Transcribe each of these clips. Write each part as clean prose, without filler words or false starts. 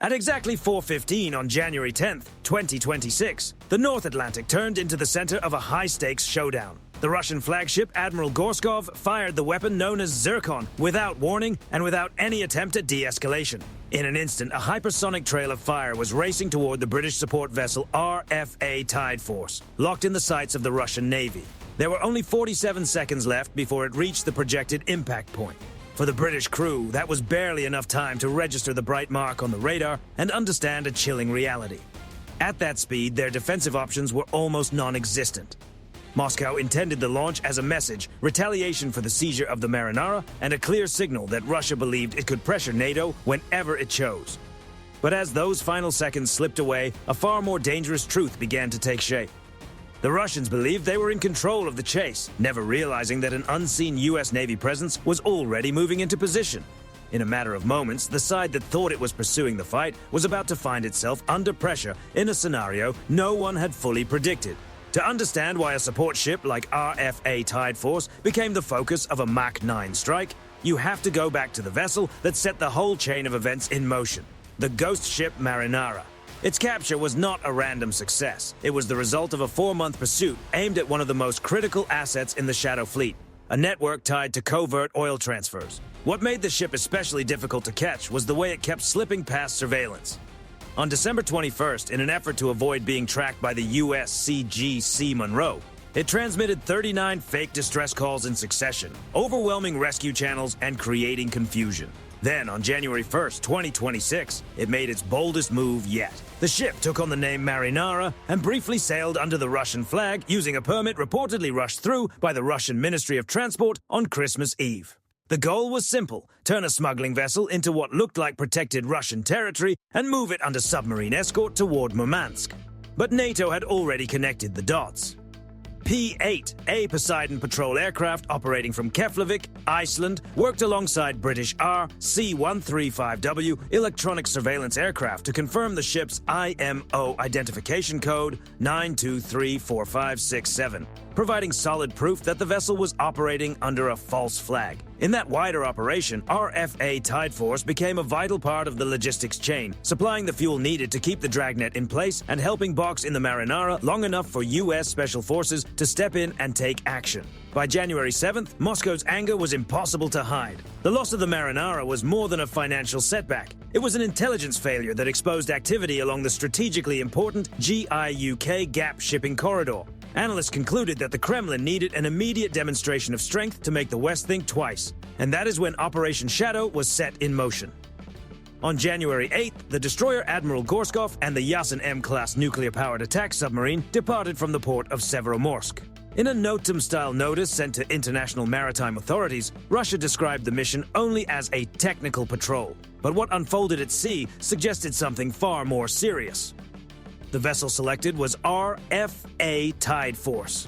At exactly 4:15 on January 10, 2026, the North Atlantic turned into the center of a high-stakes showdown. The Russian flagship Admiral Gorskov fired the weapon known as Zircon without warning and without any attempt at de-escalation. In an instant, a hypersonic trail of fire was racing toward the British support vessel RFA Tide Force, locked in the sights of the Russian Navy. There were only 47 seconds left before it reached the projected impact point. For the British crew, that was barely enough time to register the bright mark on the radar and understand a chilling reality. At that speed, their defensive options were almost non-existent. Moscow intended the launch as a message, retaliation for the seizure of the Marinara, and a clear signal that Russia believed it could pressure NATO whenever it chose. But as those final seconds slipped away, a far more dangerous truth began to take shape. The Russians believed they were in control of the chase, never realizing that an unseen U.S. Navy presence was already moving into position. In a matter of moments, the side that thought it was pursuing the fight was about to find itself under pressure in a scenario no one had fully predicted. To understand why a support ship like RFA Tide Force became the focus of a Mach 9 strike, you have to go back to the vessel that set the whole chain of events in motion, the ghost ship Marinara. Its capture was not a random success. It was the result of a 4-month pursuit aimed at one of the most critical assets in the Shadow Fleet, a network tied to covert oil transfers. What made the ship especially difficult to catch was the way it kept slipping past surveillance. On December 21st, in an effort to avoid being tracked by the US CGC Monroe, it transmitted 39 fake distress calls in succession, overwhelming rescue channels and creating confusion. Then, on January 1st, 2026, it made its boldest move yet. The ship took on the name Marinara and briefly sailed under the Russian flag using a permit reportedly rushed through by the Russian Ministry of Transport on Christmas Eve. The goal was simple: turn a smuggling vessel into what looked like protected Russian territory and move it under submarine escort toward Murmansk. But NATO had already connected the dots. P-8, a Poseidon patrol aircraft operating from Keflavik, Iceland, worked alongside British RC-135W electronic surveillance aircraft to confirm the ship's IMO identification code 9234567, providing solid proof that the vessel was operating under a false flag. In that wider operation, RFA Tide Force became a vital part of the logistics chain, supplying the fuel needed to keep the dragnet in place and helping box in the Marinara long enough for U.S. Special Forces to step in and take action. By January 7th, Moscow's anger was impossible to hide. The loss of the Marinara was more than a financial setback. It was an intelligence failure that exposed activity along the strategically important GIUK Gap shipping corridor. Analysts concluded that the Kremlin needed an immediate demonstration of strength to make the West think twice, and that is when Operation Shadow was set in motion. On January 8th, the destroyer Admiral Gorskov and the Yasen M-class nuclear-powered attack submarine departed from the port of Severomorsk. In a NOTAM-style notice sent to international maritime authorities, Russia described the mission only as a technical patrol, but what unfolded at sea suggested something far more serious. The vessel selected was RFA Tide Force.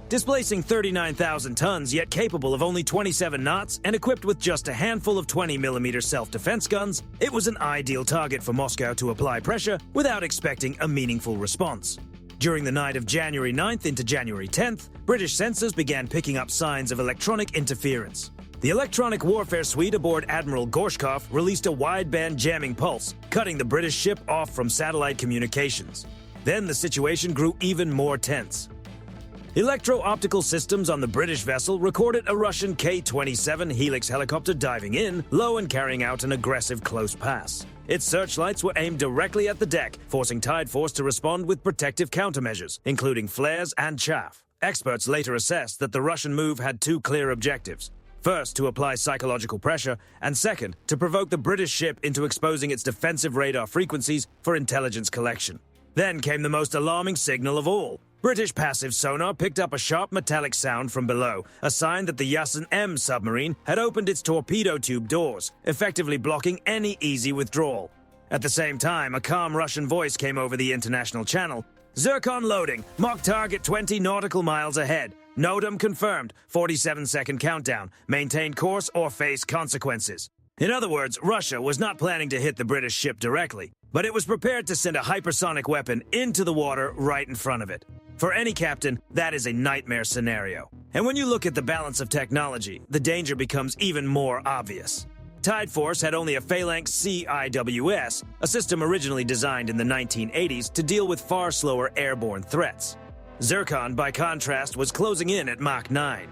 Displacing 39,000 tons, yet capable of only 27 knots and equipped with just a handful of 20mm self-defense guns, it was an ideal target for Moscow to apply pressure without expecting a meaningful response. During the night of January 9th into January 10th, British sensors began picking up signs of electronic interference. The electronic warfare suite aboard Admiral Gorshkov released a wideband jamming pulse, cutting the British ship off from satellite communications. Then the situation grew even more tense. Electro-optical systems on the British vessel recorded a Russian K-27 Helix helicopter diving in, low and carrying out an aggressive close pass. Its searchlights were aimed directly at the deck, forcing Tide Force to respond with protective countermeasures, including flares and chaff. Experts later assessed that the Russian move had two clear objectives. First, to apply psychological pressure, and second, to provoke the British ship into exposing its defensive radar frequencies for intelligence collection. Then came the most alarming signal of all. British passive sonar picked up a sharp metallic sound from below, a sign that the Yasen M submarine had opened its torpedo tube doors, effectively blocking any easy withdrawal. At the same time, a calm Russian voice came over the international channel. "Zircon loading, Mach target 20 nautical miles ahead. NOTAM confirmed, 47-second countdown, maintain course or face consequences." In other words, Russia was not planning to hit the British ship directly, but it was prepared to send a hypersonic weapon into the water right in front of it. For any captain, that is a nightmare scenario. And when you look at the balance of technology, the danger becomes even more obvious. Tide Force had only a phalanx CIWS, a system originally designed in the 1980s to deal with far slower airborne threats. Zircon, by contrast, was closing in at Mach 9.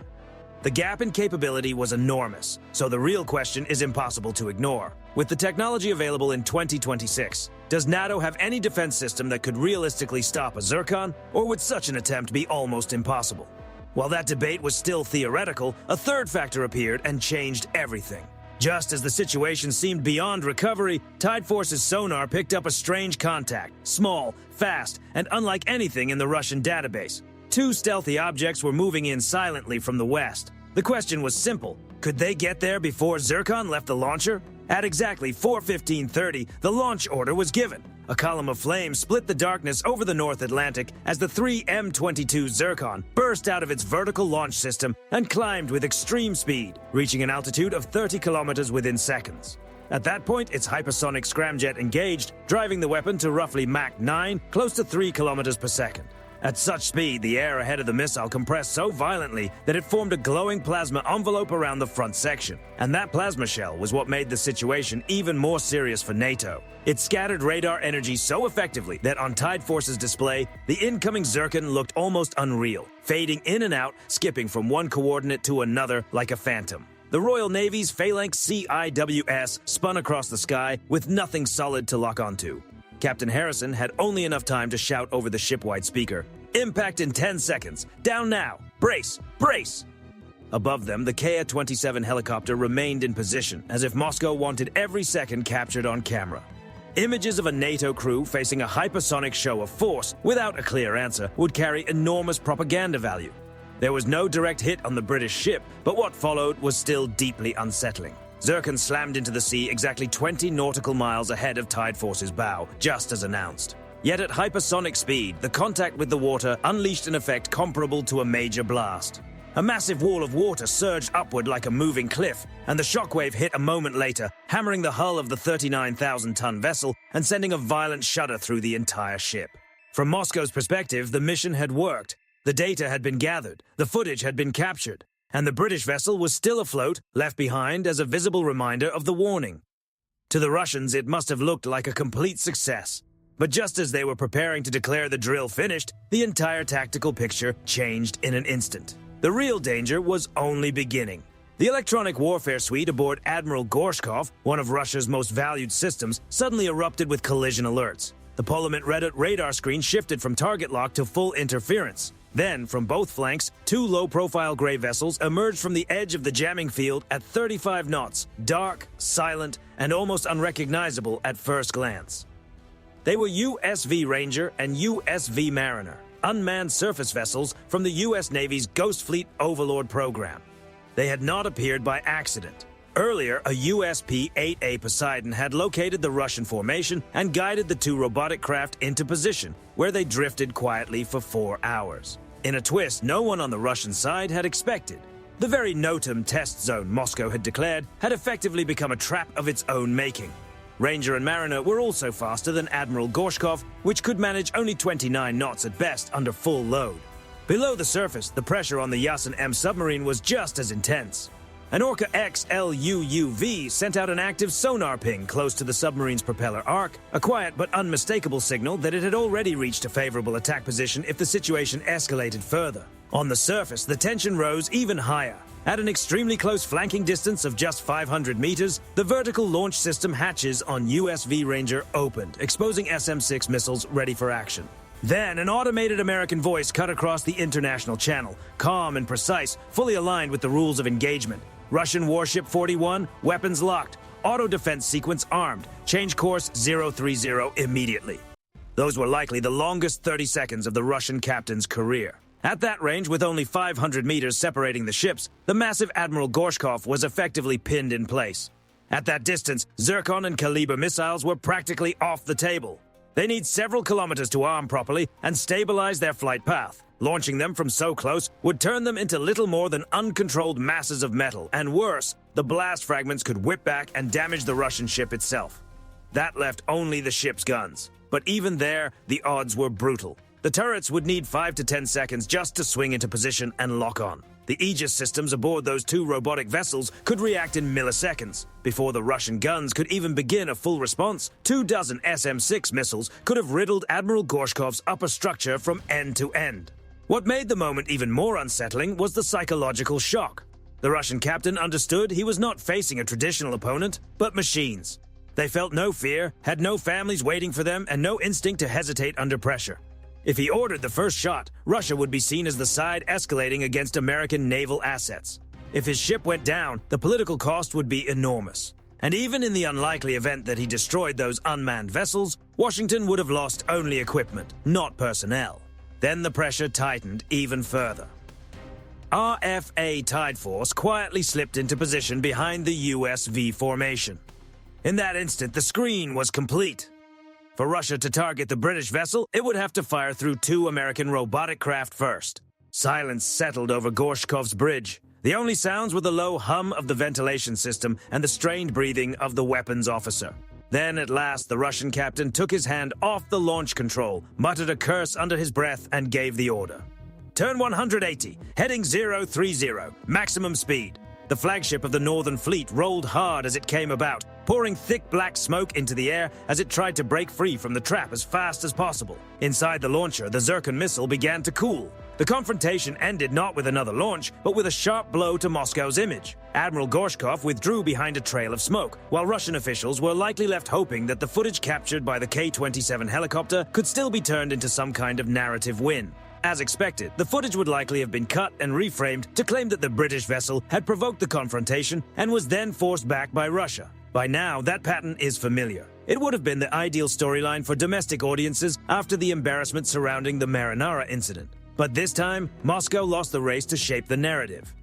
The gap in capability was enormous, so the real question is impossible to ignore. With the technology available in 2026, does NATO have any defense system that could realistically stop a Zircon, or would such an attempt be almost impossible? While that debate was still theoretical, a third factor appeared and changed everything. Just as the situation seemed beyond recovery, Tide Force's sonar picked up a strange contact, small, fast, and unlike anything in the Russian database. Two stealthy objects were moving in silently from the west. The question was simple. Could they get there before Zircon left the launcher? At exactly 4:15:30, the launch order was given. A column of flame split the darkness over the North Atlantic as the 3 M22 Zircon burst out of its vertical launch system and climbed with extreme speed, reaching an altitude of 30 kilometers within seconds. At that point, its hypersonic scramjet engaged, driving the weapon to roughly Mach 9, close to 3 kilometers per second. At such speed, the air ahead of the missile compressed so violently that it formed a glowing plasma envelope around the front section. And that plasma shell was what made the situation even more serious for NATO. It scattered radar energy so effectively that on Tide Force's display, the incoming Zircon looked almost unreal, fading in and out, skipping from one coordinate to another like a phantom. The Royal Navy's phalanx CIWS spun across the sky with nothing solid to lock onto. Captain Harrison had only enough time to shout over the ship-wide speaker, "Impact in 10 seconds! Down now! Brace! Brace!" Above them, the Ka-27 helicopter remained in position, as if Moscow wanted every second captured on camera. Images of a NATO crew facing a hypersonic show of force without a clear answer would carry enormous propaganda value. There was no direct hit on the British ship, but what followed was still deeply unsettling. Zircon slammed into the sea exactly 20 nautical miles ahead of Tide Force's bow, just as announced. Yet at hypersonic speed, the contact with the water unleashed an effect comparable to a major blast. A massive wall of water surged upward like a moving cliff, and the shockwave hit a moment later, hammering the hull of the 39,000-ton vessel and sending a violent shudder through the entire ship. From Moscow's perspective, the mission had worked. The data had been gathered, the footage had been captured, and the British vessel was still afloat, left behind as a visible reminder of the warning. To the Russians, it must have looked like a complete success. But just as they were preparing to declare the drill finished, the entire tactical picture changed in an instant. The real danger was only beginning. The electronic warfare suite aboard Admiral Gorshkov, one of Russia's most valued systems, suddenly erupted with collision alerts. The Poliment radar screen shifted from target lock to full interference. Then, from both flanks, two low-profile gray vessels emerged from the edge of the jamming field at 35 knots, dark, silent, and almost unrecognizable at first glance. They were USV Ranger and USV Mariner, unmanned surface vessels from the U.S. Navy's Ghost Fleet Overlord program. They had not appeared by accident. Earlier, a USP-8A Poseidon had located the Russian formation and guided the two robotic craft into position, where they drifted quietly for 4 hours. In a twist no one on the Russian side had expected. The very NOTAM test zone Moscow had declared had effectively become a trap of its own making. Ranger and Mariner were also faster than Admiral Gorshkov, which could manage only 29 knots at best under full load. Below the surface, the pressure on the Yasen M submarine was just as intense. An Orca X LUUV sent out an active sonar ping close to the submarine's propeller arc, a quiet but unmistakable signal that it had already reached a favorable attack position if the situation escalated further. On the surface, the tension rose even higher. At an extremely close flanking distance of just 500 meters, the vertical launch system hatches on USV Ranger opened, exposing SM-6 missiles ready for action. Then, an automated American voice cut across the international channel, calm and precise, fully aligned with the rules of engagement. Russian Warship 41, weapons locked. Auto defense sequence armed. Change course 030 immediately. Those were likely the longest 30 seconds of the Russian captain's career. At that range, with only 500 meters separating the ships, the massive Admiral Gorshkov was effectively pinned in place. At that distance, Zircon and Kaliber missiles were practically off the table. They need several kilometers to arm properly and stabilize their flight path. Launching them from so close would turn them into little more than uncontrolled masses of metal, and worse, the blast fragments could whip back and damage the Russian ship itself. That left only the ship's guns. But even there, the odds were brutal. The turrets would need 5 to 10 seconds just to swing into position and lock on. The Aegis systems aboard those two robotic vessels could react in milliseconds. Before the Russian guns could even begin a full response, 24 SM-6 missiles could have riddled Admiral Gorshkov's upper structure from end to end. What made the moment even more unsettling was the psychological shock. The Russian captain understood he was not facing a traditional opponent, but machines. They felt no fear, had no families waiting for them, and no instinct to hesitate under pressure. If he ordered the first shot, Russia would be seen as the side escalating against American naval assets. If his ship went down, the political cost would be enormous. And even in the unlikely event that he destroyed those unmanned vessels, Washington would have lost only equipment, not personnel. Then the pressure tightened even further. RFA Tide Force quietly slipped into position behind the US V formation. In that instant, the screen was complete. For Russia to target the British vessel, it would have to fire through two American robotic craft first. Silence settled over Gorshkov's bridge. The only sounds were the low hum of the ventilation system and the strained breathing of the weapons officer. Then, at last, the Russian captain took his hand off the launch control, muttered a curse under his breath, and gave the order. Turn 180, heading 030, maximum speed. The flagship of the Northern Fleet rolled hard as it came about, pouring thick black smoke into the air as it tried to break free from the trap as fast as possible. Inside the launcher, the Zircon missile began to cool. The confrontation ended not with another launch, but with a sharp blow to Moscow's image. Admiral Gorshkov withdrew behind a trail of smoke, while Russian officials were likely left hoping that the footage captured by the K-27 helicopter could still be turned into some kind of narrative win. As expected, the footage would likely have been cut and reframed to claim that the British vessel had provoked the confrontation and was then forced back by Russia. By now, that pattern is familiar. It would have been the ideal storyline for domestic audiences after the embarrassment surrounding the Marinara incident. But this time, Moscow lost the race to shape the narrative.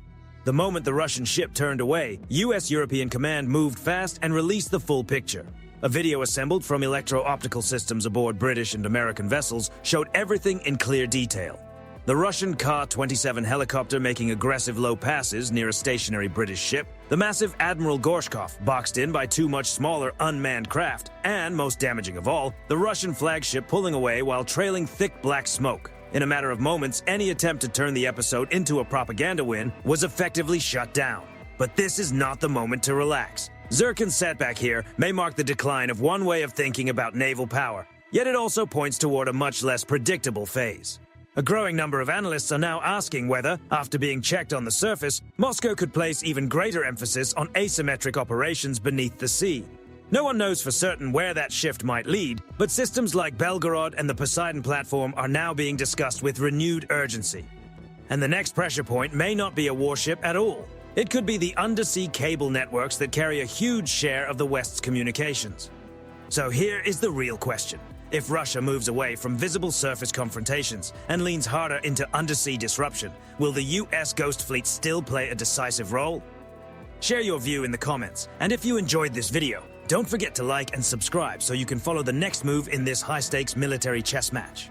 The moment the Russian ship turned away, US European Command moved fast and released the full picture. A video assembled from electro-optical systems aboard British and American vessels showed everything in clear detail. The Russian Ka-27 helicopter making aggressive low passes near a stationary British ship, the massive Admiral Gorshkov boxed in by two much smaller unmanned craft, and, most damaging of all, the Russian flagship pulling away while trailing thick black smoke. In a matter of moments, any attempt to turn the episode into a propaganda win was effectively shut down. But this is not the moment to relax. Zircon's setback here may mark the decline of one way of thinking about naval power, yet it also points toward a much less predictable phase. A growing number of analysts are now asking whether, after being checked on the surface, Moscow could place even greater emphasis on asymmetric operations beneath the sea. No one knows for certain where that shift might lead, but systems like Belgorod and the Poseidon platform are now being discussed with renewed urgency. And the next pressure point may not be a warship at all. It could be the undersea cable networks that carry a huge share of the West's communications. So here is the real question. If Russia moves away from visible surface confrontations and leans harder into undersea disruption, will the US Ghost Fleet still play a decisive role? Share your view in the comments, and if you enjoyed this video, don't forget to like and subscribe so you can follow the next move in this high-stakes military chess match.